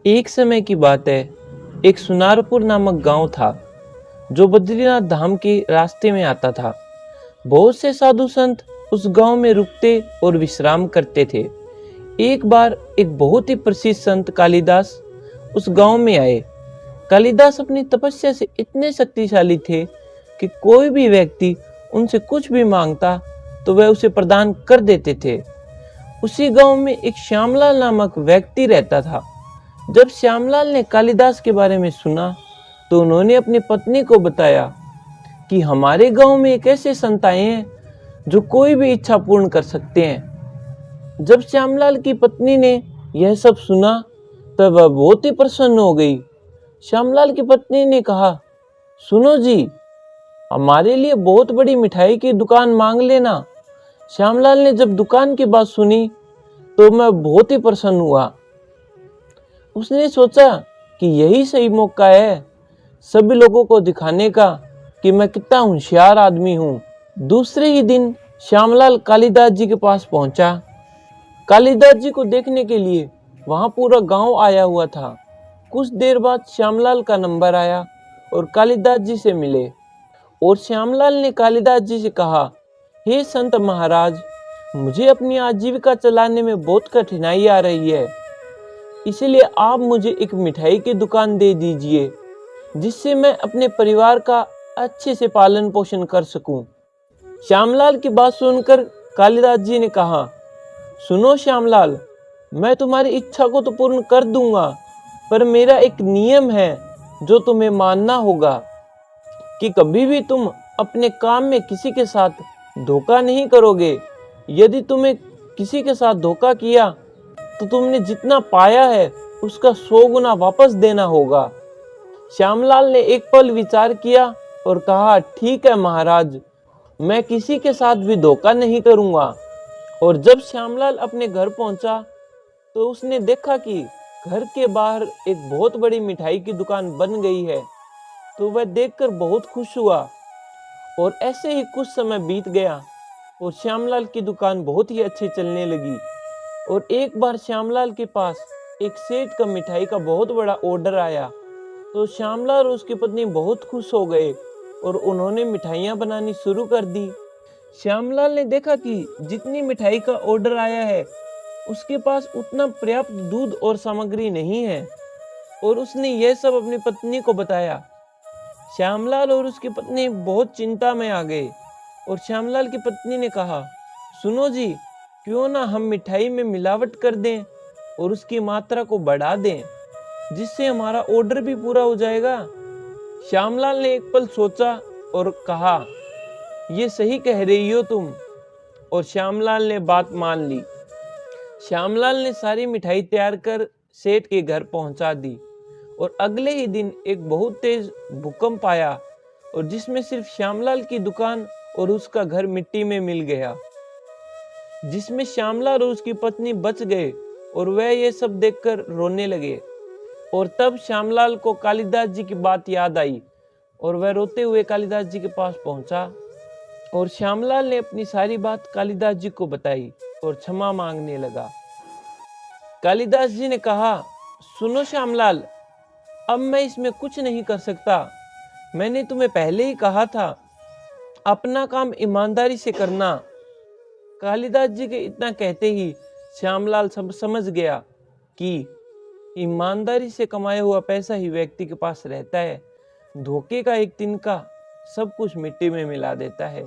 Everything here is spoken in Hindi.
एक समय की बात है। एक सुनारपुर नामक गांव था जो बद्रीनाथ धाम के रास्ते में आता था। बहुत से साधु संत उस गांव में रुकते और विश्राम करते थे। एक बार एक बहुत ही प्रसिद्ध संत कालिदास उस गांव में आए। कालिदास अपनी तपस्या से इतने शक्तिशाली थे कि कोई भी व्यक्ति उनसे कुछ भी मांगता तो वह उसे प्रदान कर देते थे। उसी गांव में एक श्यामलाल नामक व्यक्ति रहता था। जब श्यामलाल ने कालिदास के बारे में सुना तो उन्होंने अपनी पत्नी को बताया कि हमारे गांव में एक ऐसे संत आए हैं जो कोई भी इच्छा पूर्ण कर सकते हैं। जब श्यामलाल की पत्नी ने यह सब सुना तब वह बहुत ही प्रसन्न हो गई। श्यामलाल की पत्नी ने कहा, सुनो जी, हमारे लिए बहुत बड़ी मिठाई की दुकान मांग लेना। श्यामलाल ने जब दुकान की बात सुनी तो मैं बहुत ही प्रसन्न हुआ। उसने सोचा कि यही सही मौका है सभी लोगों को दिखाने का कि मैं कितना होशियार आदमी हूँ। दूसरे ही दिन श्यामलाल कालिदास जी के पास पहुंचा। कालिदास जी को देखने के लिए वहां पूरा गांव आया हुआ था। कुछ देर बाद श्यामलाल का नंबर आया और कालिदास जी से मिले। और श्यामलाल ने कालिदास जी से कहा, हे संत महाराज, मुझे अपनी आजीविका चलाने में बहुत कठिनाई आ रही है, इसलिए आप मुझे एक मिठाई की दुकान दे दीजिए जिससे मैं अपने परिवार का अच्छे से पालन पोषण कर सकूं। श्यामलाल की बात सुनकर कालिदास जी ने कहा, सुनो श्यामलाल, मैं तुम्हारी इच्छा को तो पूर्ण कर दूंगा, पर मेरा एक नियम है जो तुम्हें मानना होगा कि कभी भी तुम अपने काम में किसी के साथ धोखा नहीं करोगे। यदि तुमने किसी के साथ धोखा किया तो तुमने जितना पाया है उसका 100 गुना वापस देना होगा। श्यामलाल ने एक पल विचार किया और कहा, ठीक है महाराज, मैं किसी के साथ भी धोखा नहीं करूंगा। और जब श्यामलाल अपने घर पहुंचा तो उसने देखा कि घर के बाहर एक बहुत बड़ी मिठाई की दुकान बन गई है। तो वह देखकर बहुत खुश हुआ। और ऐसे ही कुछ समय बीत गया और श्यामलाल की दुकान बहुत ही अच्छी चलने लगी। और एक बार श्यामलाल के पास एक सेठ का मिठाई का बहुत बड़ा ऑर्डर आया। तो श्यामलाल और उसकी पत्नी बहुत खुश हो गए और उन्होंने मिठाइयाँ बनानी शुरू कर दी। श्यामलाल ने देखा कि जितनी मिठाई का ऑर्डर आया है उसके पास उतना पर्याप्त दूध और सामग्री नहीं है और उसने यह सब अपनी पत्नी को बताया। श्यामलाल और उसकी पत्नी बहुत चिंता में आ गए और श्यामलाल की पत्नी ने कहा, सुनो जी, क्यों ना हम मिठाई में मिलावट कर दें और उसकी मात्रा को बढ़ा दें जिससे हमारा ऑर्डर भी पूरा हो जाएगा। श्यामलाल ने एक पल सोचा और कहा, ये सही कह रही हो तुम। और श्यामलाल ने बात मान ली। श्यामलाल ने सारी मिठाई तैयार कर सेठ के घर पहुंचा दी। और अगले ही दिन एक बहुत तेज भूकंप आया और जिसमें सिर्फ श्यामलाल की दुकान और उसका घर मिट्टी में मिल गया, जिसमें श्यामलाल और उसकी पत्नी बच गए और वह ये सब देखकर रोने लगे। और तब श्यामलाल को कालिदास जी की बात याद आई और वह रोते हुए कालिदास जी के पास पहुंचा। और श्यामलाल ने अपनी सारी बात कालिदास जी को बताई और क्षमा मांगने लगा। कालिदास जी ने कहा, सुनो श्यामलाल, अब मैं इसमें कुछ नहीं कर सकता। मैंने तुम्हें पहले ही कहा था, अपना काम ईमानदारी से करना। कालिदास जी के इतना कहते ही श्यामलाल समझ गया कि ईमानदारी से कमाया हुआ पैसा ही व्यक्ति के पास रहता है। धोखे का एक तिनका सब कुछ मिट्टी में मिला देता है।